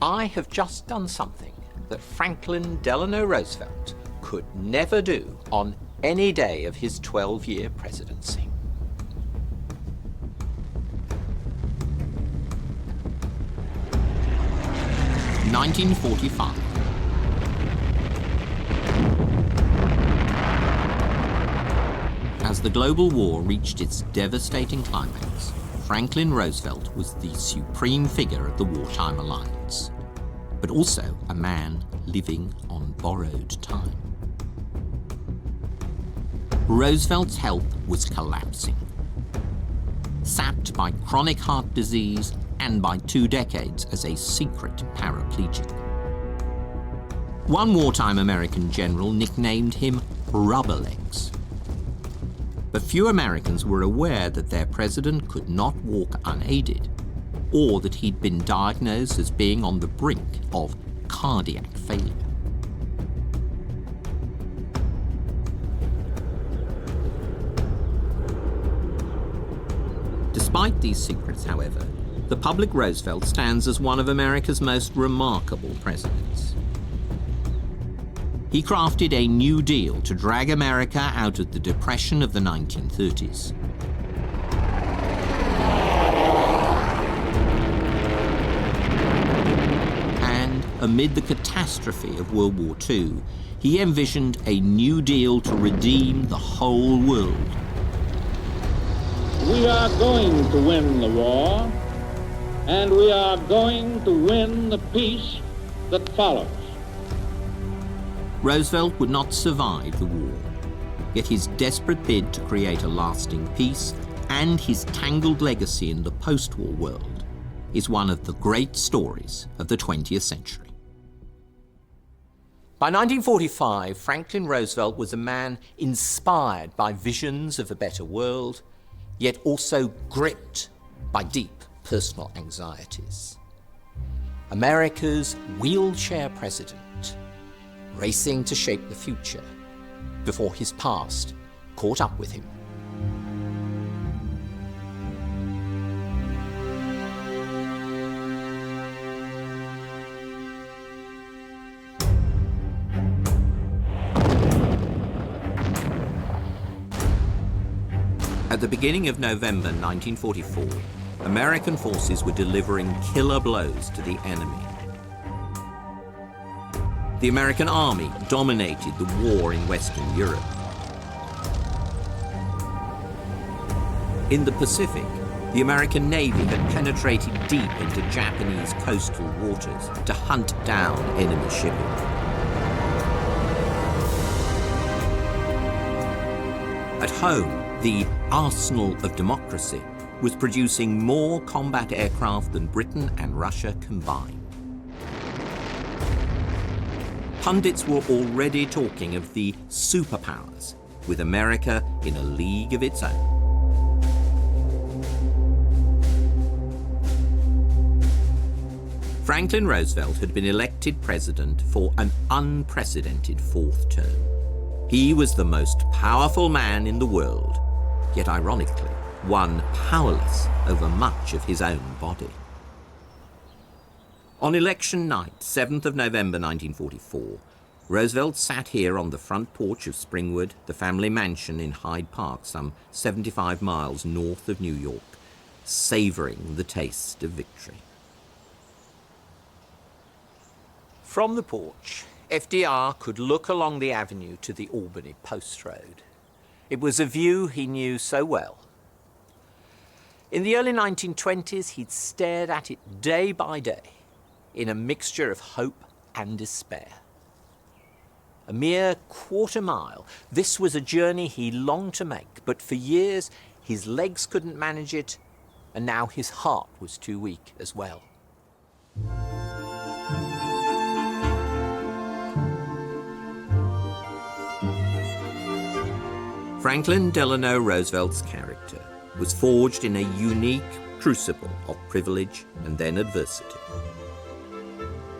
I have just done something that Franklin Delano Roosevelt could never do on any day of his 12-year presidency. (1945). As the global war reached its devastating climax, Franklin Roosevelt was the supreme figure of the wartime alliance, but also a man living on borrowed time. Roosevelt's health was collapsing. Sapped by chronic heart disease and by 2 decades as a secret paraplegic. One wartime American general nicknamed him Rubber Legs. But few Americans were aware that their president could not walk unaided, or that he'd been diagnosed as being on the brink of cardiac failure. Despite these secrets, however, the public Roosevelt stands as one of America's most remarkable presidents. He crafted a New Deal to drag America out of the Depression of the 1930s. And amid the catastrophe of World War II, he envisioned a New Deal to redeem the whole world. We are going to win the war, and we are going to win the peace that follows. Roosevelt would not survive the war, yet his desperate bid to create a lasting peace and his tangled legacy in the post-war world is one of the great stories of the 20th century. By 1945, Franklin Roosevelt was a man inspired by visions of a better world, yet also gripped by deep personal anxieties. America's wheelchair president, racing to shape the future before his past caught up with him. At the beginning of November 1944, American forces were delivering killer blows to the enemy. The American army dominated the war in Western Europe. In the Pacific, the American Navy had penetrated deep into Japanese coastal waters to hunt down enemy shipping. At home, the arsenal of democracy was producing more combat aircraft than Britain and Russia combined. Pundits were already talking of the superpowers, with America in a league of its own. Franklin Roosevelt had been elected president for an unprecedented 4th term. He was the most powerful man in the world, yet ironically, one powerless over much of his own body. On election night, 7th of November 1944, Roosevelt sat here on the front porch of Springwood, the family mansion in Hyde Park, some 75 miles north of New York, savouring the taste of victory. From the porch, FDR could look along the avenue to the Albany Post Road. It was a view he knew so well. In the early 1920s, he'd stared at it day by day, in a mixture of hope and despair. A mere quarter mile, this was a journey he longed to make, but for years his legs couldn't manage it, and now his heart was too weak as well. Franklin Delano Roosevelt's character was forged in a unique crucible of privilege and then adversity.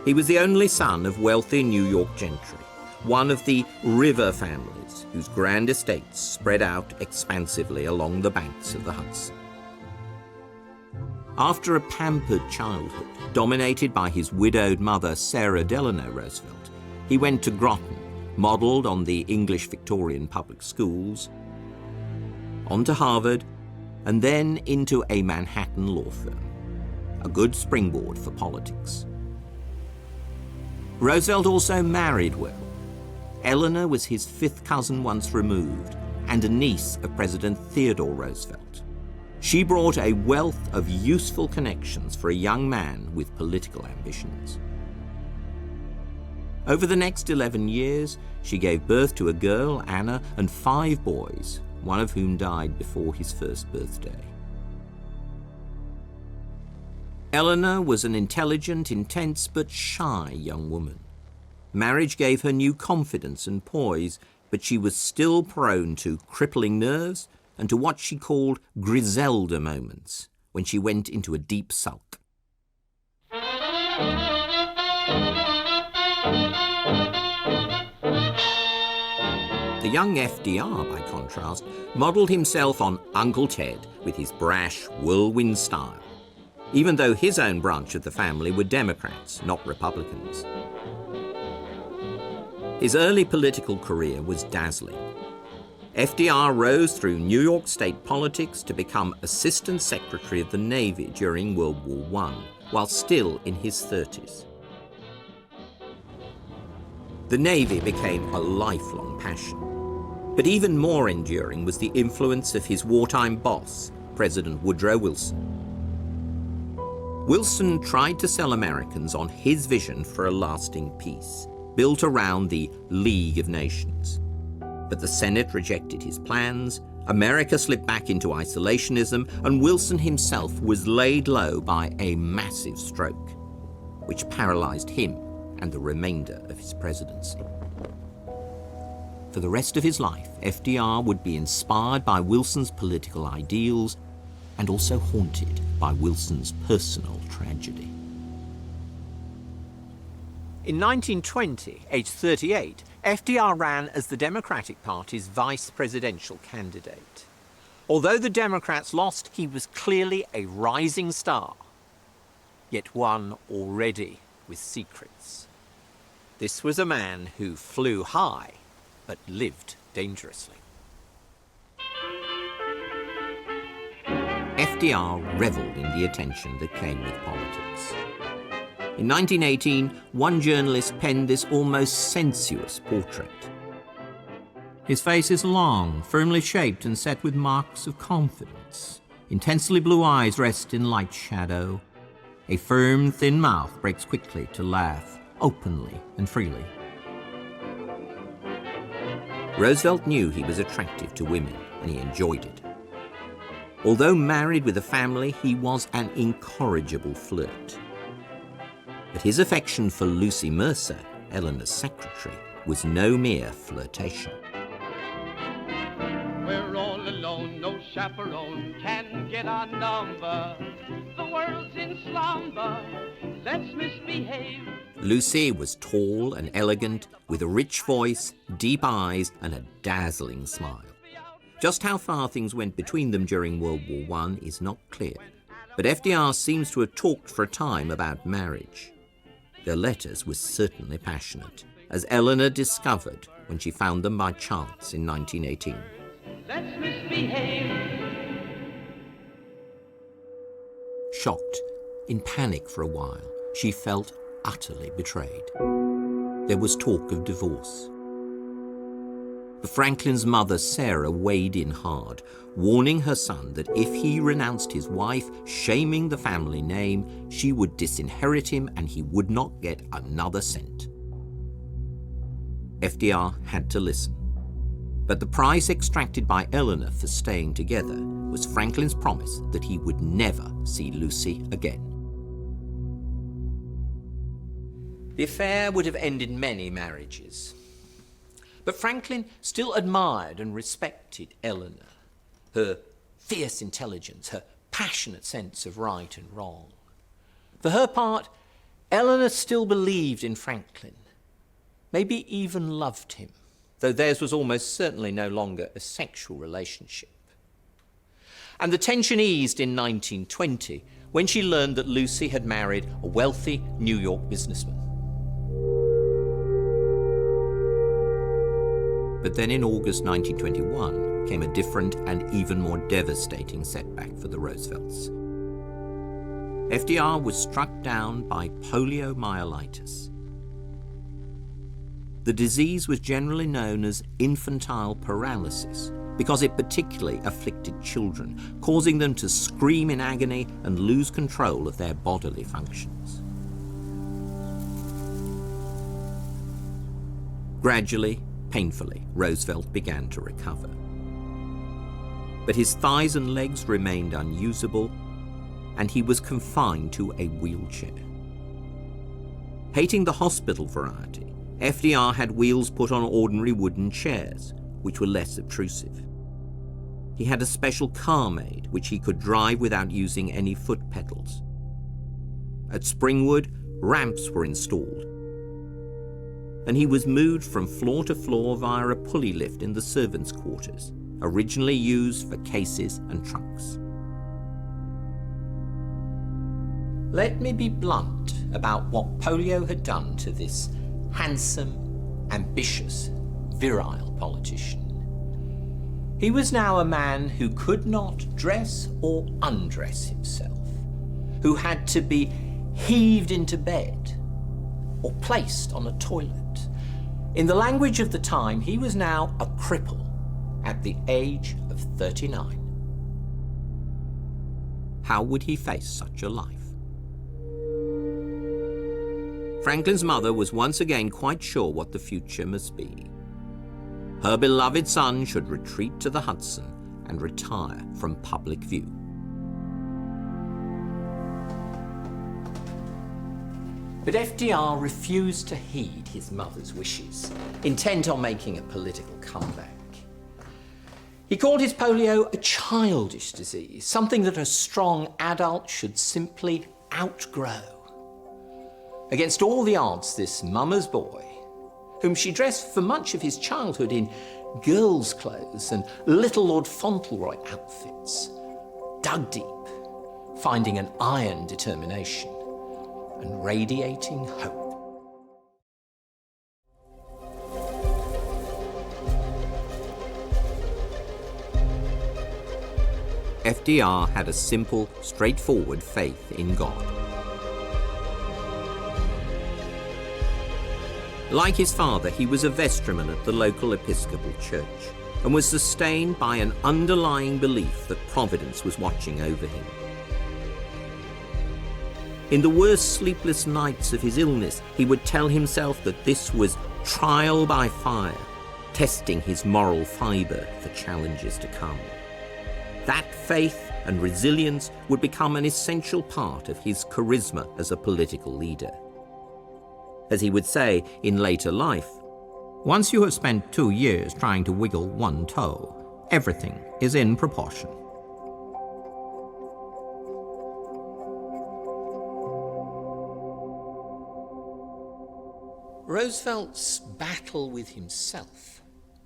He was the only son of wealthy New York gentry, one of the river families whose grand estates spread out expansively along the banks of the Hudson. After a pampered childhood, dominated by his widowed mother, Sarah Delano Roosevelt, he went to Groton, modelled on the English Victorian public schools, on to Harvard, and then into a Manhattan law firm, a good springboard for politics. Roosevelt also married well. Eleanor was his fifth cousin once removed, and a niece of President Theodore Roosevelt. She brought a wealth of useful connections for a young man with political ambitions. Over the next 11 years, she gave birth to a girl, Anna, and 5 boys, one of whom died before his first birthday. Eleanor was an intelligent, intense, but shy young woman. Marriage gave her new confidence and poise, but she was still prone to crippling nerves and to what she called Griselda moments, when she went into a deep sulk. The young FDR, by contrast, modelled himself on Uncle Ted with his brash, whirlwind style, even though his own branch of the family were Democrats, not Republicans. His early political career was dazzling. FDR rose through New York state politics to become Assistant Secretary of the Navy during World War I, while still in his 30s. The Navy became a lifelong passion. But even more enduring was the influence of his wartime boss, President Woodrow Wilson. Wilson tried to sell Americans on his vision for a lasting peace, built around the League of Nations. But the Senate rejected his plans, America slipped back into isolationism, and Wilson himself was laid low by a massive stroke, which paralyzed him and the remainder of his presidency. For the rest of his life, FDR would be inspired by Wilson's political ideals and also haunted by Wilson's personal tragedy. In 1920, aged 38, FDR ran as the Democratic Party's vice presidential candidate. Although the Democrats lost, he was clearly a rising star, yet one already with secrets. This was a man who flew high, but lived dangerously. FDR revelled in the attention that came with politics. In 1918, one journalist penned this almost sensuous portrait. His face is long, firmly shaped and set with marks of confidence. Intensely blue eyes rest in light shadow. A firm, thin mouth breaks quickly to laugh, openly and freely. Roosevelt knew he was attractive to women, and he enjoyed it. Although married with a family, he was an incorrigible flirt. But his affection for Lucy Mercer, Eleanor's secretary, was no mere flirtation. We're all alone, no chaperone can get our number. The world's in slumber, let's misbehave. Lucy was tall and elegant, with a rich voice, deep eyes, and a dazzling smile. Just how far things went between them during World War I is not clear, but FDR seems to have talked for a time about marriage. Their letters were certainly passionate, as Eleanor discovered when she found them by chance in 1918. Let's misbehave. Shocked, in panic for a while, she felt utterly betrayed. There was talk of divorce. But Franklin's mother, Sarah, weighed in hard, warning her son that if he renounced his wife, shaming the family name, she would disinherit him and he would not get another cent. FDR had to listen. But the price extracted by Eleanor for staying together was Franklin's promise that he would never see Lucy again. The affair would have ended many marriages. But Franklin still admired and respected Eleanor, her fierce intelligence, her passionate sense of right and wrong. For her part, Eleanor still believed in Franklin, maybe even loved him, though theirs was almost certainly no longer a sexual relationship. And the tension eased in 1920 when she learned that Lucy had married a wealthy New York businessman. But then in August 1921 came a different and even more devastating setback for the Roosevelts. FDR was struck down by poliomyelitis. The disease was generally known as infantile paralysis because it particularly afflicted children, causing them to scream in agony and lose control of their bodily functions. Gradually, painfully, Roosevelt began to recover. But his thighs and legs remained unusable, and he was confined to a wheelchair. Hating the hospital variety, FDR had wheels put on ordinary wooden chairs, which were less obtrusive. He had a special car made, which he could drive without using any foot pedals. At Springwood, ramps were installed, and he was moved from floor to floor via a pulley lift in the servants' quarters, originally used for cases and trunks. Let me be blunt about what polio had done to this handsome, ambitious, virile politician. He was now a man who could not dress or undress himself, who had to be heaved into bed or placed on a toilet. In the language of the time, he was now a cripple at the age of 39. How would he face such a life? Franklin's mother was once again quite sure what the future must be. Her beloved son should retreat to the Hudson and retire from public view. But FDR refused to heed his mother's wishes, intent on making a political comeback. He called his polio a childish disease, something that a strong adult should simply outgrow. Against all the odds, this mama's boy, whom she dressed for much of his childhood in girls' clothes and little Lord Fauntleroy outfits, dug deep, finding an iron determination and radiating hope. FDR had a simple, straightforward faith in God. Like his father, he was a vestryman at the local Episcopal church and was sustained by an underlying belief that Providence was watching over him. In the worst sleepless nights of his illness, he would tell himself that this was trial by fire, testing his moral fibre for challenges to come. That faith and resilience would become an essential part of his charisma as a political leader. As he would say in later life, once you have spent 2 years trying to wiggle one toe, everything is in proportion. Roosevelt's battle with himself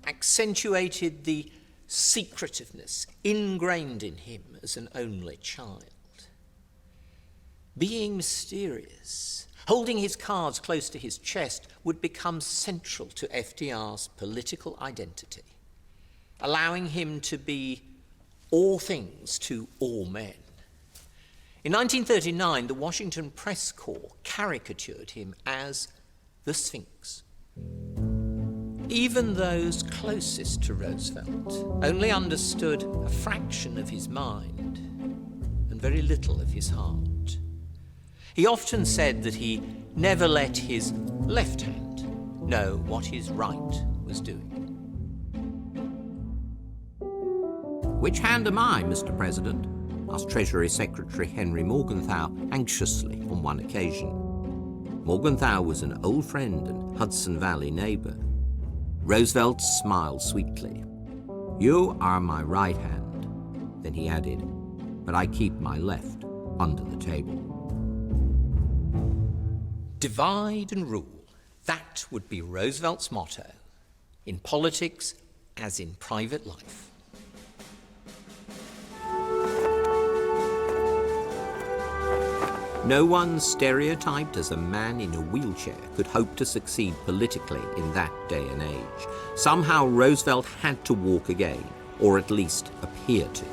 accentuated the secretiveness ingrained in him as an only child. Being mysterious, holding his cards close to his chest, would become central to FDR's political identity, allowing him to be all things to all men. In 1939, the Washington Press Corps caricatured him as the Sphinx. Even those closest to Roosevelt only understood a fraction of his mind and very little of his heart. He often said that he never let his left hand know what his right was doing. "Which hand am I, Mr. President?" asked Treasury Secretary Henry Morgenthau anxiously on one occasion. Morgenthau was an old friend and Hudson Valley neighbor. Roosevelt smiled sweetly. "You are my right hand." Then he added, "But I keep my left under the table." Divide and rule. That would be Roosevelt's motto, in politics as in private life. No one stereotyped as a man in a wheelchair could hope to succeed politically in that day and age. Somehow Roosevelt had to walk again, or at least appear to.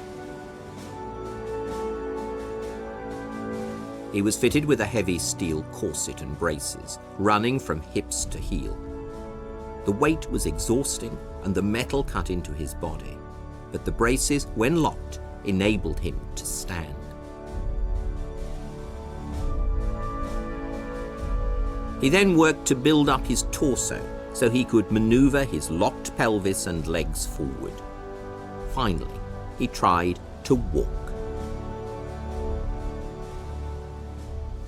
He was fitted with a heavy steel corset and braces, running from hips to heel. The weight was exhausting and the metal cut into his body, but the braces, when locked, enabled him to stand. He then worked to build up his torso so he could maneuver his locked pelvis and legs forward. Finally, he tried to walk.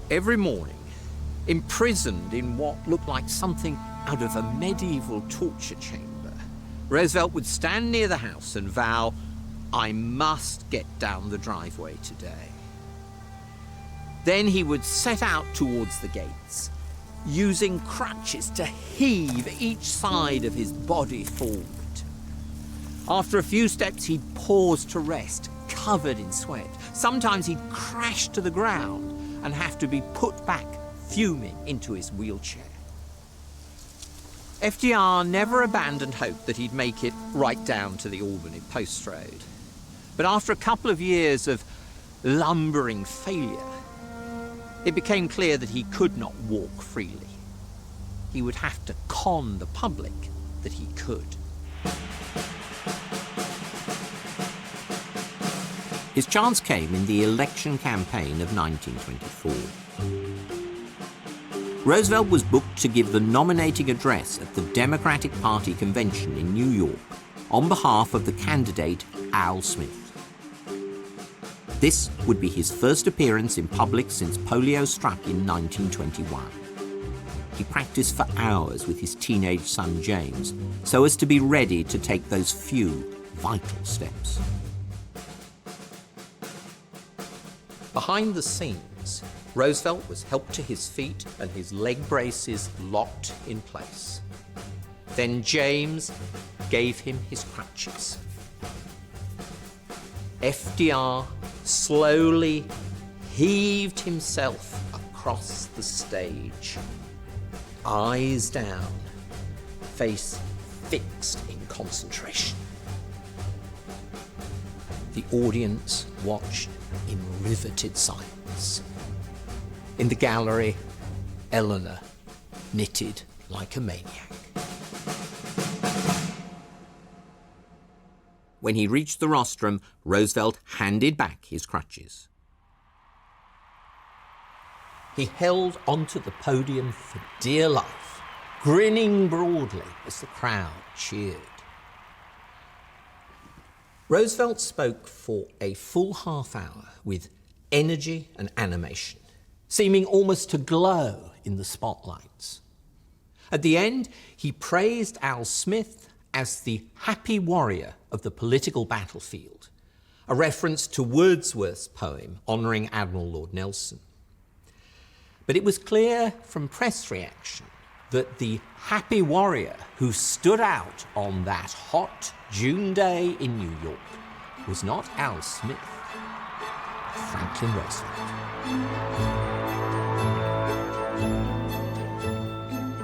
Every morning, imprisoned in what looked like something out of a medieval torture chamber, Roosevelt would stand near the house and vow, "I must get down the driveway today." Then he would set out towards the gates, using crutches to heave each side of his body forward. After a few steps, he'd pause to rest, covered in sweat. Sometimes he'd crash to the ground and have to be put back, fuming, into his wheelchair. FDR never abandoned hope that he'd make it right down to the Albany Post Road. But after a couple of years of lumbering failure, it became clear that he could not walk freely. He would have to con the public that he could. His chance came in the election campaign of 1924. Roosevelt was booked to give the nominating address at the Democratic Party convention in New York on behalf of the candidate Al Smith. This would be his first appearance in public since polio struck in 1921. He practiced for hours with his teenage son James so as to be ready to take those few vital steps. Behind the scenes, Roosevelt was helped to his feet and his leg braces locked in place. Then James gave him his crutches. FDR slowly heaved himself across the stage, eyes down, face fixed in concentration. The audience watched in riveted silence. In the gallery, Eleanor knitted like a maniac. When he reached the rostrum, Roosevelt handed back his crutches. He held onto the podium for dear life, grinning broadly as the crowd cheered. Roosevelt spoke for a full half hour with energy and animation, seeming almost to glow in the spotlights. At the end, he praised Al Smith as the happy warrior of the political battlefield, a reference to Wordsworth's poem honouring Admiral Lord Nelson. But it was clear from press reaction that the happy warrior who stood out on that hot June day in New York was not Al Smith, but Franklin Roosevelt.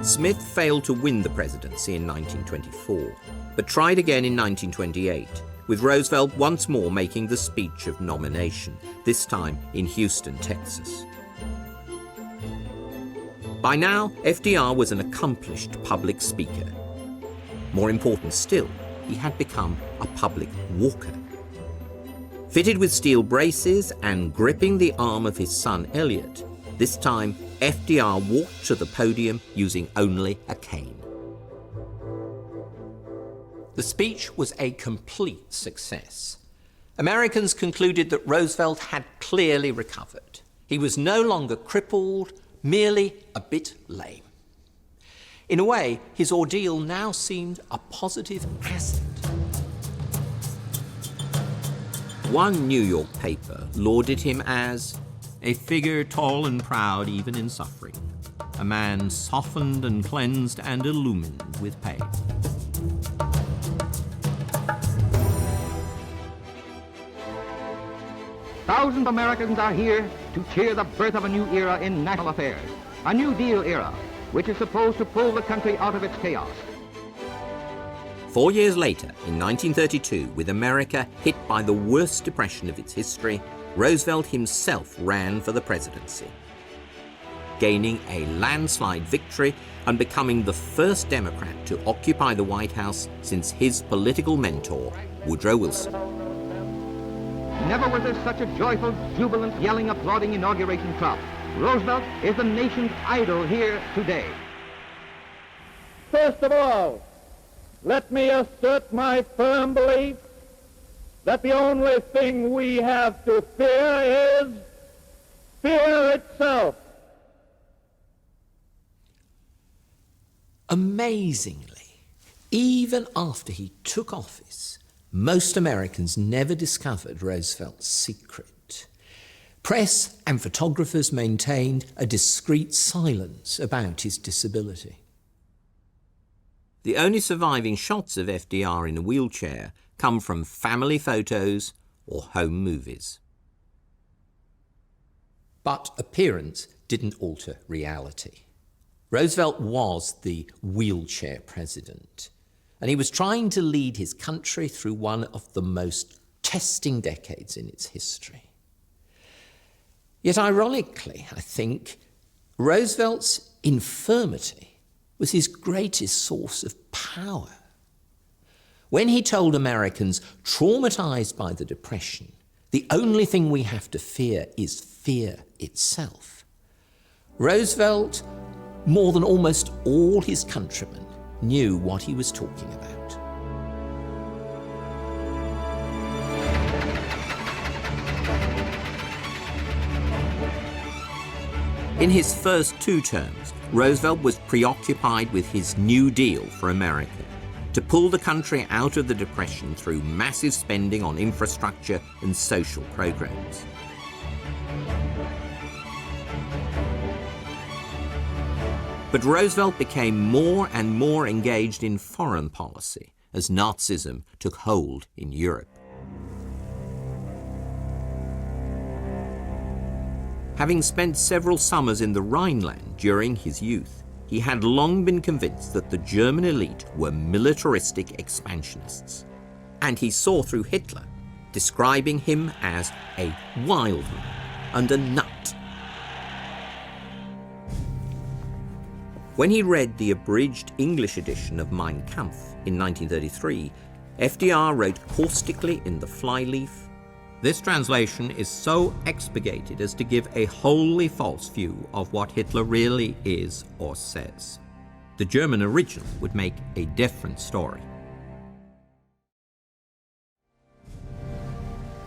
Smith failed to win the presidency in 1924, but tried again in 1928, with Roosevelt once more making the speech of nomination, this time in Houston, Texas. By now, FDR was an accomplished public speaker. More important still, he had become a public walker. Fitted with steel braces and gripping the arm of his son Elliot, this time FDR walked to the podium using only a cane. The speech was a complete success. Americans concluded that Roosevelt had clearly recovered. He was no longer crippled, merely a bit lame. In a way, his ordeal now seemed a positive asset. One New York paper lauded him as a figure tall and proud even in suffering, a man softened and cleansed and illumined with pain. Thousands of Americans are here to cheer the birth of a new era in national affairs, a New Deal era, which is supposed to pull the country out of its chaos. 4 years later, in 1932, with America hit by the worst depression of its history, Roosevelt himself ran for the presidency, gaining a landslide victory and becoming the first Democrat to occupy the White House since his political mentor, Woodrow Wilson. Never was there such a joyful, jubilant, yelling, applauding inauguration crowd. Roosevelt is the nation's idol here today. First of all, let me assert my firm belief that the only thing we have to fear is fear itself. Amazingly, even after he took office, most Americans never discovered Roosevelt's secret. Press and photographers maintained a discreet silence about his disability. The only surviving shots of FDR in a wheelchair come from family photos or home movies. But appearance didn't alter reality. Roosevelt was the wheelchair president, and he was trying to lead his country through one of the most testing decades in its history. Yet ironically, I think, Roosevelt's infirmity was his greatest source of power. When he told Americans traumatized by the Depression, the only thing we have to fear is fear itself, Roosevelt, more than almost all his countrymen, knew what he was talking about. In his first 2 terms, Roosevelt was preoccupied with his New Deal for America, to pull the country out of the Depression through massive spending on infrastructure and social programs. But Roosevelt became more and more engaged in foreign policy as Nazism took hold in Europe. Having spent several summers in the Rhineland during his youth, he had long been convinced that the German elite were militaristic expansionists, and he saw through Hitler, describing him as a wild man and a nut. When he read the abridged English edition of Mein Kampf in 1933, FDR wrote caustically in the flyleaf, "This translation is so expurgated as to give a wholly false view of what Hitler really is or says. The German original would make a different story."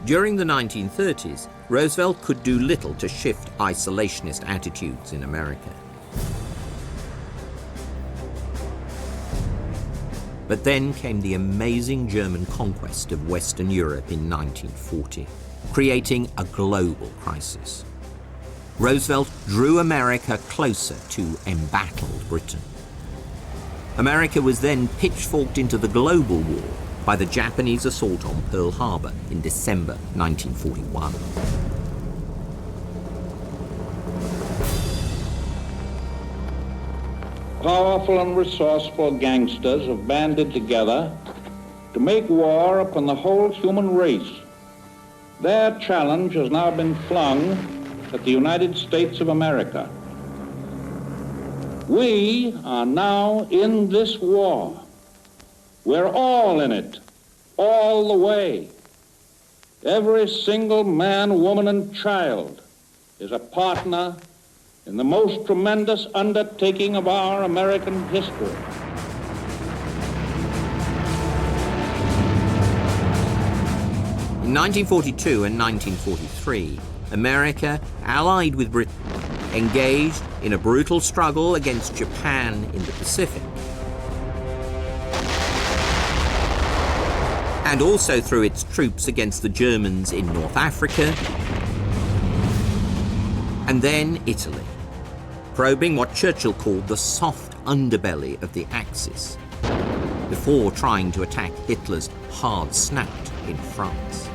During the 1930s, Roosevelt could do little to shift isolationist attitudes in America. But then came the amazing German conquest of Western Europe in 1940, creating a global crisis. Roosevelt drew America closer to embattled Britain. America was then pitchforked into the global war by the Japanese assault on Pearl Harbor in December 1941. Powerful and resourceful gangsters have banded together to make war upon the whole human race. Their challenge has now been flung at the United States of America. We are now in this war. We're all in it, all the way. Every single man, woman, and child is a partner in the most tremendous undertaking of our American history. In 1942 and 1943, America, allied with Britain, engaged in a brutal struggle against Japan in the Pacific, and also threw its troops against the Germans in North Africa, and then Italy, probing what Churchill called the soft underbelly of the Axis, before trying to attack Hitler's hard snout in France.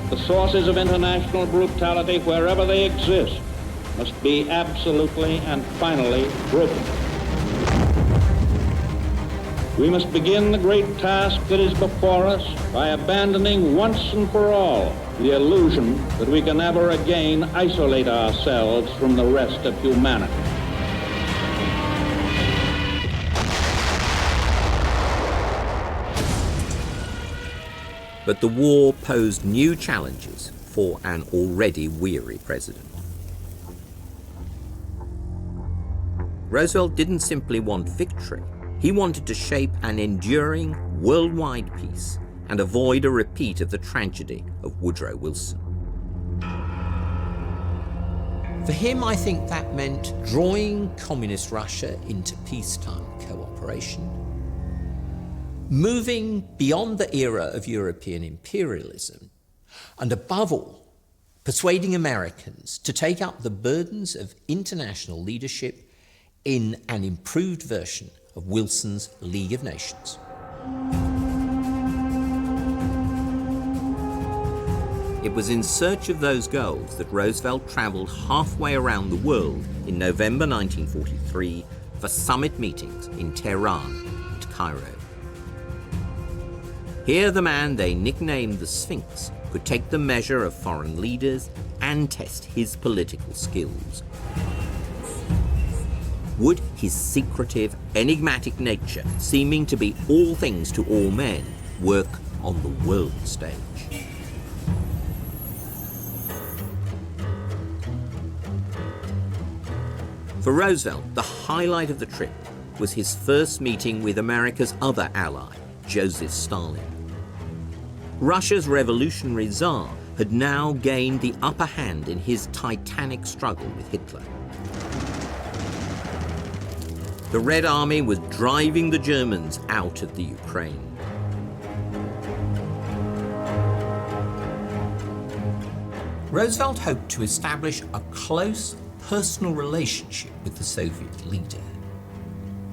The sources of international brutality, wherever they exist, must be absolutely and finally broken. We must begin the great task that is before us by abandoning once and for all the illusion that we can ever again isolate ourselves from the rest of humanity. But the war posed new challenges for an already weary president. Roosevelt didn't simply want victory. He wanted to shape an enduring worldwide peace and avoid a repeat of the tragedy of Woodrow Wilson. For him, I think that meant drawing communist Russia into peacetime cooperation, moving beyond the era of European imperialism, and above all, persuading Americans to take up the burdens of international leadership in an improved version of Wilson's League of Nations. It was in search of those goals that Roosevelt travelled halfway around the world in November 1943 for summit meetings in Tehran and Cairo. Here the man they nicknamed the Sphinx could take the measure of foreign leaders and test his political skills. Would his secretive, enigmatic nature, seeming to be all things to all men, work on the world stage? For Roosevelt, the highlight of the trip was his first meeting with America's other ally, Joseph Stalin. Russia's revolutionary Tsar had now gained the upper hand in his titanic struggle with Hitler. The Red Army was driving the Germans out of the Ukraine. Roosevelt hoped to establish a close personal relationship with the Soviet leader.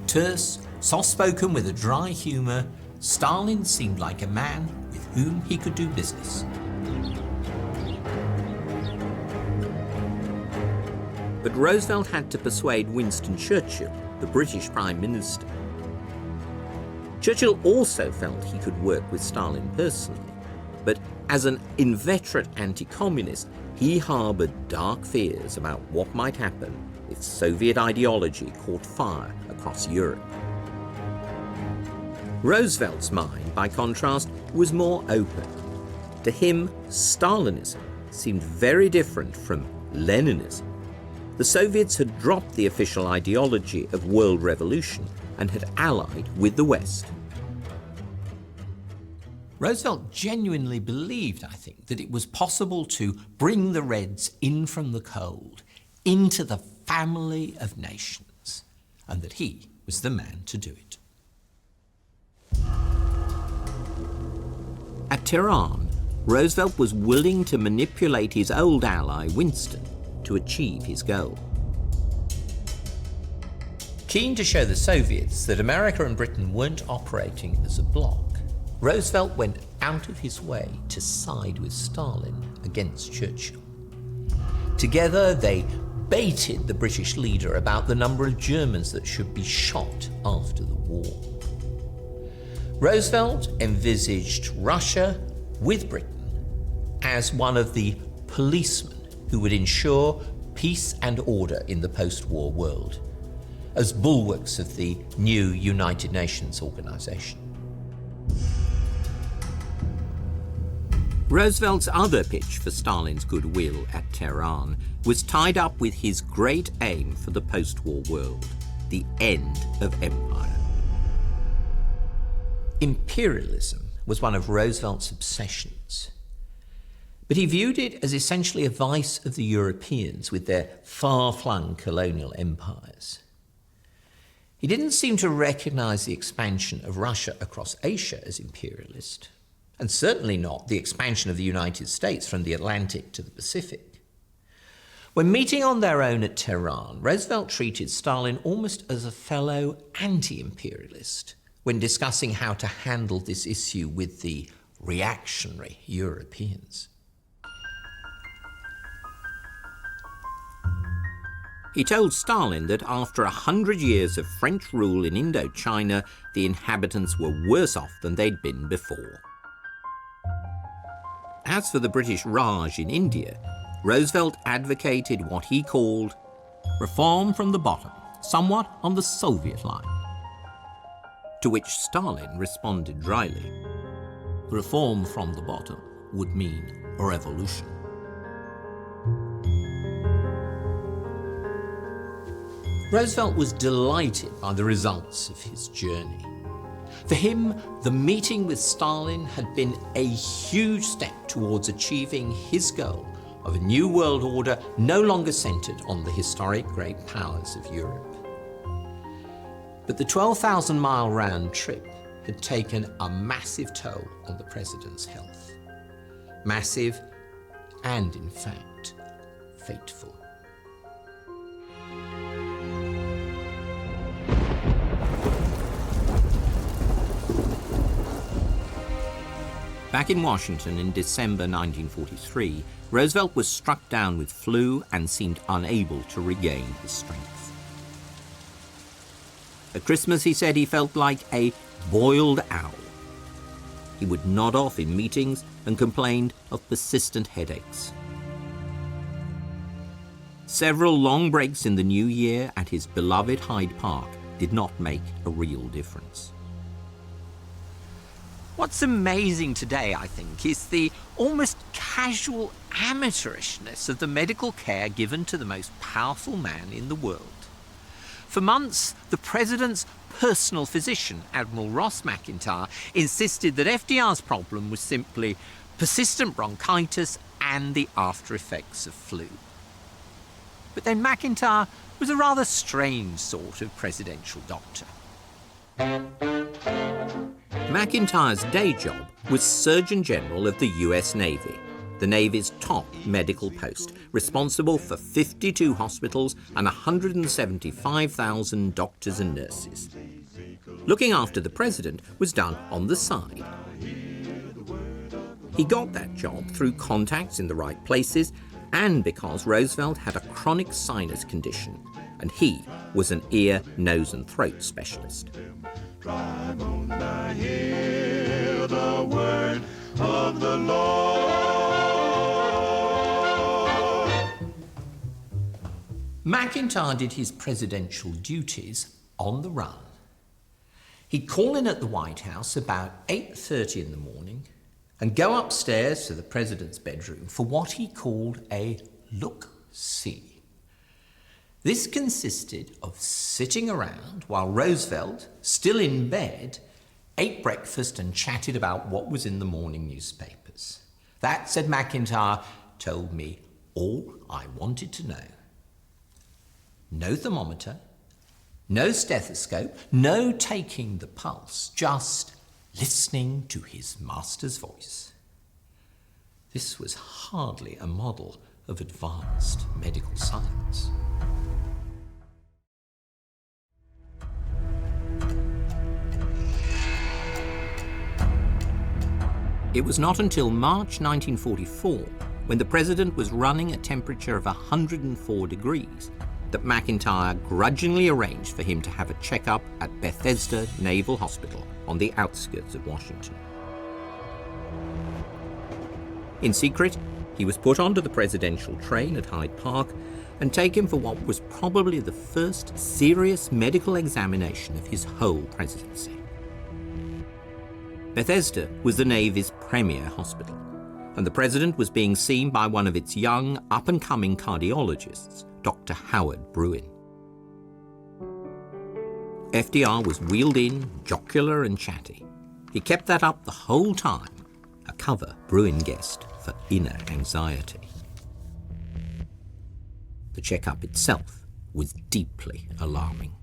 Terse, soft-spoken with a dry humour, Stalin seemed like a man with whom he could do business. But Roosevelt had to persuade Winston Churchill, the British Prime Minister. Churchill also felt he could work with Stalin personally, but as an inveterate anti-communist, he harboured dark fears about what might happen if Soviet ideology caught fire across Europe. Roosevelt's mind, by contrast, was more open. To him, Stalinism seemed very different from Leninism. The Soviets had dropped the official ideology of world revolution and had allied with the West. Roosevelt genuinely believed, I think, that it was possible to bring the Reds in from the cold into the family of nations, and that he was the man to do it. At Tehran, Roosevelt was willing to manipulate his old ally, Winston, to achieve his goal. Keen to show the Soviets that America and Britain weren't operating as a bloc, Roosevelt went out of his way to side with Stalin against Churchill. Together, they baited the British leader about the number of Germans that should be shot after the war. Roosevelt envisaged Russia with Britain as one of the policemen who would ensure peace and order in the post-war world, as bulwarks of the new United Nations organization. Roosevelt's other pitch for Stalin's goodwill at Tehran was tied up with his great aim for the post-war world, the end of empire. Imperialism was one of Roosevelt's obsessions, but he viewed it as essentially a vice of the Europeans with their far-flung colonial empires. He didn't seem to recognize the expansion of Russia across Asia as imperialist, and certainly not the expansion of the United States from the Atlantic to the Pacific. When meeting on their own at Tehran, Roosevelt treated Stalin almost as a fellow anti-imperialist when discussing how to handle this issue with the reactionary Europeans. He told Stalin that after 100 years of French rule in Indochina, the inhabitants were worse off than they'd been before. As for the British Raj in India, Roosevelt advocated what he called reform from the bottom, somewhat on the Soviet line. To which Stalin responded dryly, reform from the bottom would mean a revolution. Roosevelt was delighted by the results of his journey. For him, the meeting with Stalin had been a huge step towards achieving his goal of a new world order no longer centered on the historic great powers of Europe. But the 12,000-mile round trip had taken a massive toll on the president's health. Massive and, in fact, fateful. Back in Washington in December 1943, Roosevelt was struck down with flu and seemed unable to regain his strength. At Christmas, he said he felt like a boiled owl. He would nod off in meetings and complained of persistent headaches. Several long breaks in the new year at his beloved Hyde Park did not make a real difference. What's amazing today, I think, is the almost casual amateurishness of the medical care given to the most powerful man in the world. For months, the president's personal physician, Admiral Ross McIntyre, insisted that FDR's problem was simply persistent bronchitis and the after effects of flu. But then McIntyre was a rather strange sort of presidential doctor. McIntyre's day job was Surgeon General of the US Navy, the Navy's top medical post, responsible for 52 hospitals and 175,000 doctors and nurses. Looking after the president was done on the side. He got that job through contacts in the right places and because Roosevelt had a chronic sinus condition, and he was an ear, nose and throat specialist. Drive on, I hear the word of the Lord. McIntyre did his presidential duties on the run. He'd call in at the White House about 8:30 in the morning and go upstairs to the president's bedroom for what he called a look-see. This consisted of sitting around while Roosevelt, still in bed, ate breakfast and chatted about what was in the morning newspapers. That, said McIntyre, told me all I wanted to know. No thermometer, no stethoscope, no taking the pulse, just listening to his master's voice. This was hardly a model of advanced medical science. It was not until March 1944, when the president was running a temperature of 104 degrees, that McIntyre grudgingly arranged for him to have a checkup at Bethesda Naval Hospital on the outskirts of Washington. In secret, he was put onto the presidential train at Hyde Park and taken for what was probably the first serious medical examination of his whole presidency. Bethesda was the Navy's premier hospital, and the president was being seen by one of its young, up-and-coming cardiologists, Dr. Howard Bruin. FDR was wheeled in, jocular and chatty. He kept that up the whole time, a cover Bruin guessed for inner anxiety. The checkup itself was deeply alarming.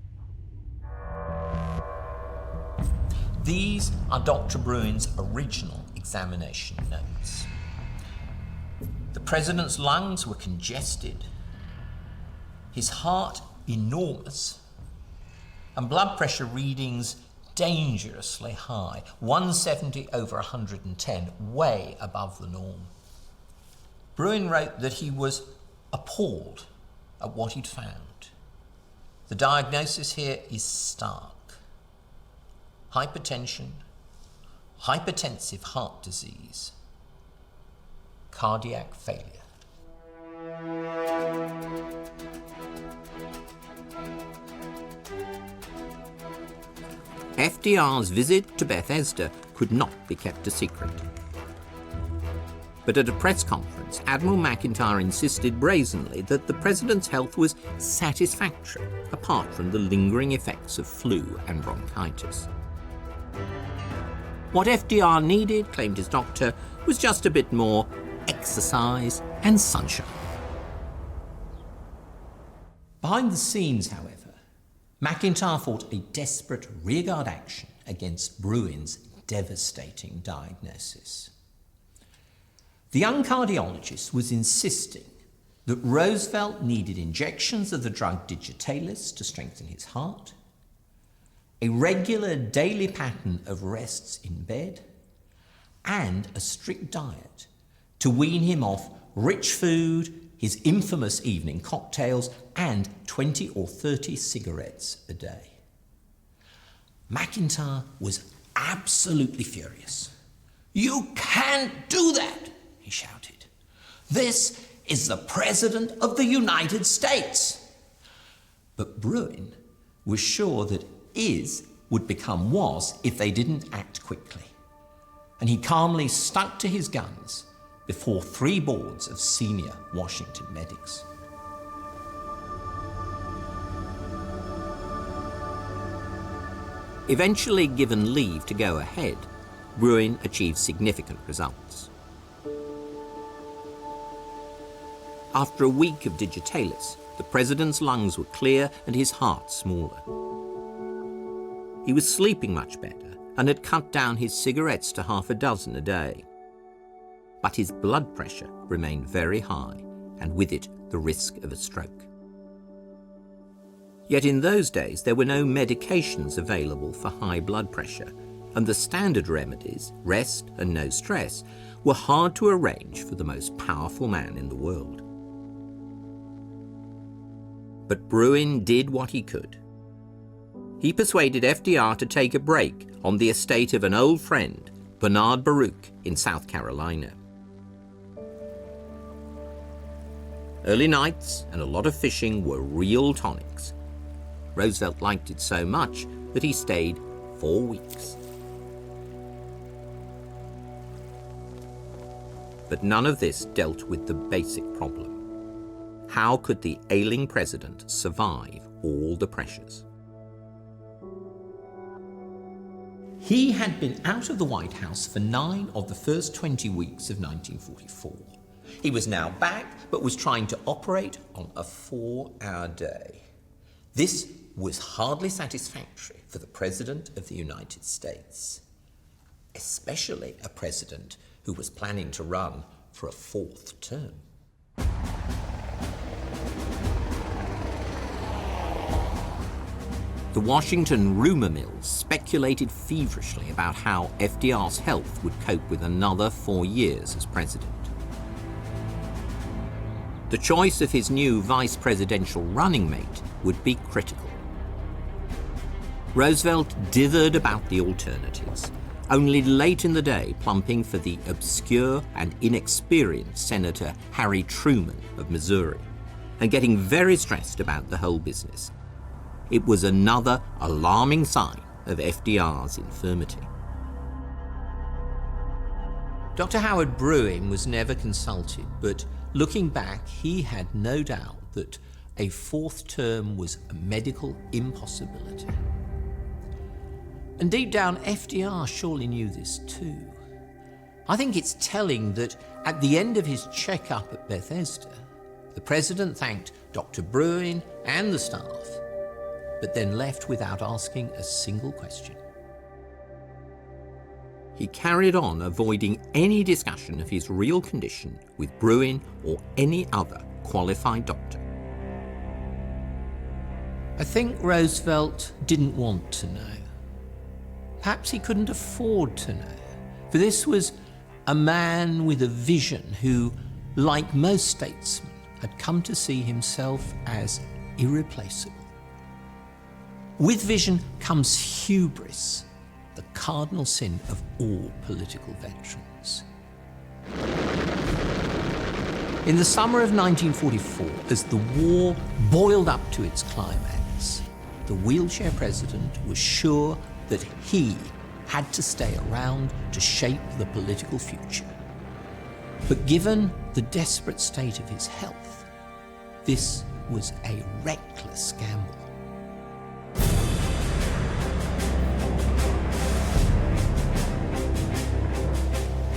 These are Dr. Bruin's original examination notes. The president's lungs were congested, his heart enormous, and blood pressure readings dangerously high, 170/110, way above the norm. Bruin wrote that he was appalled at what he'd found. The diagnosis here is stark. Hypertension, hypertensive heart disease, cardiac failure. FDR's visit to Bethesda could not be kept a secret. But at a press conference, Admiral McIntyre insisted brazenly that the president's health was satisfactory, apart from the lingering effects of flu and bronchitis. What FDR needed, claimed his doctor, was just a bit more exercise and sunshine. Behind the scenes, however, McIntyre fought a desperate rearguard action against Bruin's devastating diagnosis. The young cardiologist was insisting that Roosevelt needed injections of the drug digitalis to strengthen his heart, a regular daily pattern of rests in bed, and a strict diet to wean him off rich food, his infamous evening cocktails, and 20 or 30 cigarettes a day. McIntyre was absolutely furious. "You can't do that," he shouted. "This is the President of the United States." But Bruin was sure that is would become was if they didn't act quickly. And he calmly stuck to his guns before 3 boards of senior Washington medics. Eventually given leave to go ahead, Bruin achieved significant results. After a week of digitalis, the president's lungs were clear and his heart smaller. He was sleeping much better and had cut down his cigarettes to half a dozen a day. But his blood pressure remained very high, and with it the risk of a stroke. Yet in those days there were no medications available for high blood pressure, and the standard remedies, rest and no stress, were hard to arrange for the most powerful man in the world. But Bruin did what he could. He persuaded FDR to take a break on the estate of an old friend, Bernard Baruch, in South Carolina. Early nights and a lot of fishing were real tonics. Roosevelt liked it so much that he stayed 4 weeks. But none of this dealt with the basic problem. How could the ailing president survive all the pressures? He had been out of the White House for 9 of the first 20 weeks of 1944. He was now back, but was trying to operate on a 4-hour day. This was hardly satisfactory for the President of the United States, especially a president who was planning to run for a 4th term. The Washington rumor mills speculated feverishly about how FDR's health would cope with another 4 years as president. The choice of his new vice presidential running mate would be critical. Roosevelt dithered about the alternatives, only late in the day plumping for the obscure and inexperienced Senator Harry Truman of Missouri, and getting very stressed about the whole business. It was another alarming sign of FDR's infirmity. Dr. Howard Bruin was never consulted, but looking back, he had no doubt that a 4th term was a medical impossibility. And deep down, FDR surely knew this too. I think it's telling that at the end of his checkup at Bethesda, the president thanked Dr. Bruin and the staff, but then left without asking a single question. He carried on avoiding any discussion of his real condition with Bruin or any other qualified doctor. I think Roosevelt didn't want to know. Perhaps he couldn't afford to know, for this was a man with a vision who, like most statesmen, had come to see himself as irreplaceable. With vision comes hubris, the cardinal sin of all political veterans. In the summer of 1944, as the war boiled up to its climax, the wheelchair president was sure that he had to stay around to shape the political future. But given the desperate state of his health, this was a reckless gamble.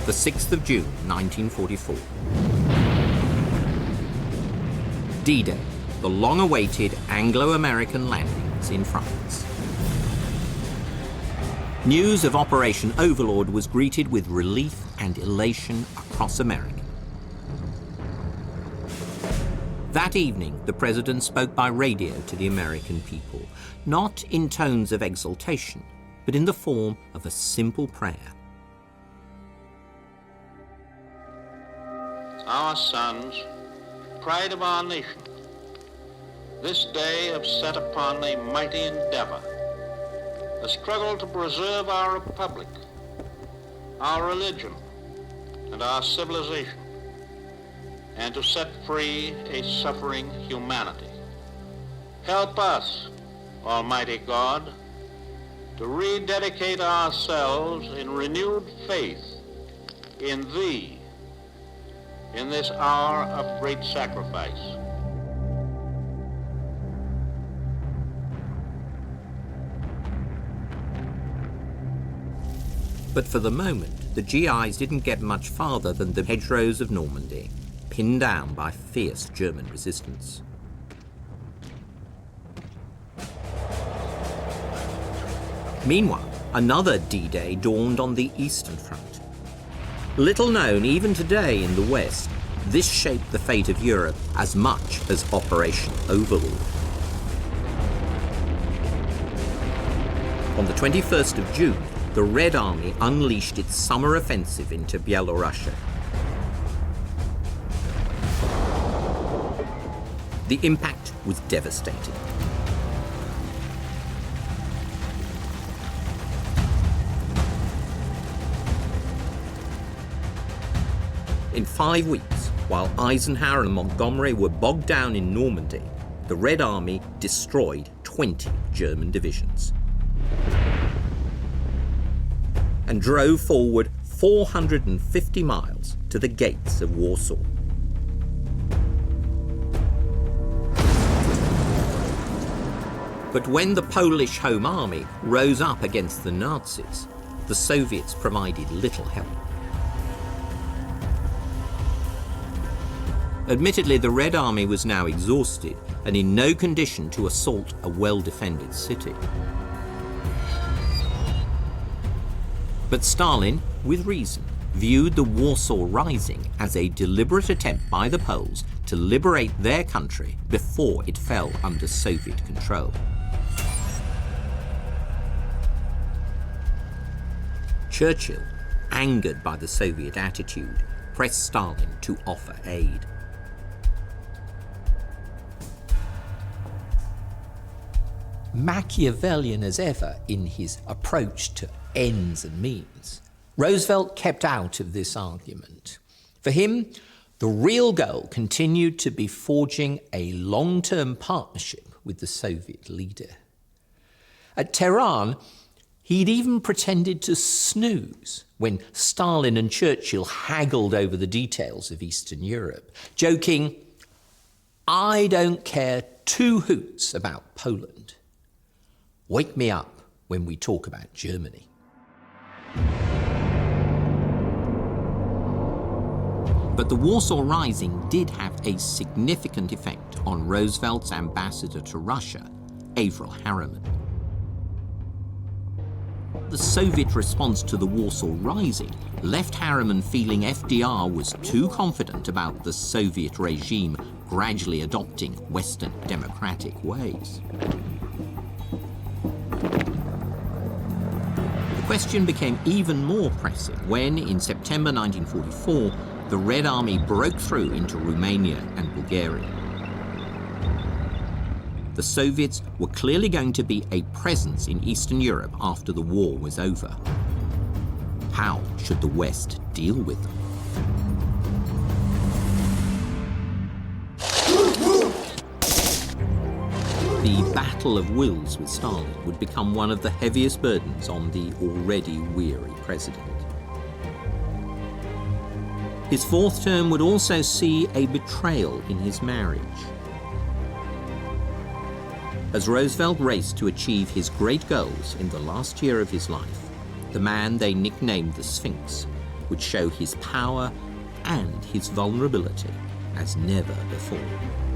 The 6th of June, 1944. D-Day, the long-awaited Anglo-American landings in France. News of Operation Overlord was greeted with relief and elation across America. That evening, the president spoke by radio to the American people, not in tones of exultation, but in the form of a simple prayer. Our sons, pride of our nation, this day have set upon a mighty endeavor, a struggle to preserve our republic, our religion, and our civilization, and to set free a suffering humanity. Help us, Almighty God, to rededicate ourselves in renewed faith in Thee, in this hour of great sacrifice. But for the moment, the GIs didn't get much farther than the hedgerows of Normandy, pinned down by fierce German resistance. Meanwhile, another D-Day dawned on the Eastern Front. Little known even today in the West, this shaped the fate of Europe as much as Operation Overlord. On the 21st of June, the Red Army unleashed its summer offensive into Byelorussia. The impact was devastating. In 5 weeks, while Eisenhower and Montgomery were bogged down in Normandy, the Red Army destroyed 20 German divisions and drove forward 450 miles to the gates of Warsaw. But when the Polish Home Army rose up against the Nazis, the Soviets provided little help. Admittedly, the Red Army was now exhausted and in no condition to assault a well-defended city. But Stalin, with reason, viewed the Warsaw Rising as a deliberate attempt by the Poles to liberate their country before it fell under Soviet control. Churchill, angered by the Soviet attitude, pressed Stalin to offer aid. Machiavellian as ever in his approach to ends and means, Roosevelt kept out of this argument. For him, the real goal continued to be forging a long-term partnership with the Soviet leader. At Tehran, he'd even pretended to snooze when Stalin and Churchill haggled over the details of Eastern Europe, joking, "I don't care two hoots about Poland. Wake me up when we talk about Germany." But the Warsaw Rising did have a significant effect on Roosevelt's ambassador to Russia, Averell Harriman. The Soviet response to the Warsaw Rising left Harriman feeling FDR was too confident about the Soviet regime gradually adopting Western democratic ways. The question became even more pressing when, in September 1944, the Red Army broke through into Romania and Bulgaria. the Soviets were clearly going to be a presence in Eastern Europe after the war was over. How should the West deal with them? The battle of wills with Stalin would become one of the heaviest burdens on the already weary president. His fourth term would also see a betrayal in his marriage. As Roosevelt raced to achieve his great goals in the last year of his life, the man they nicknamed the Sphinx would show his power and his vulnerability as never before.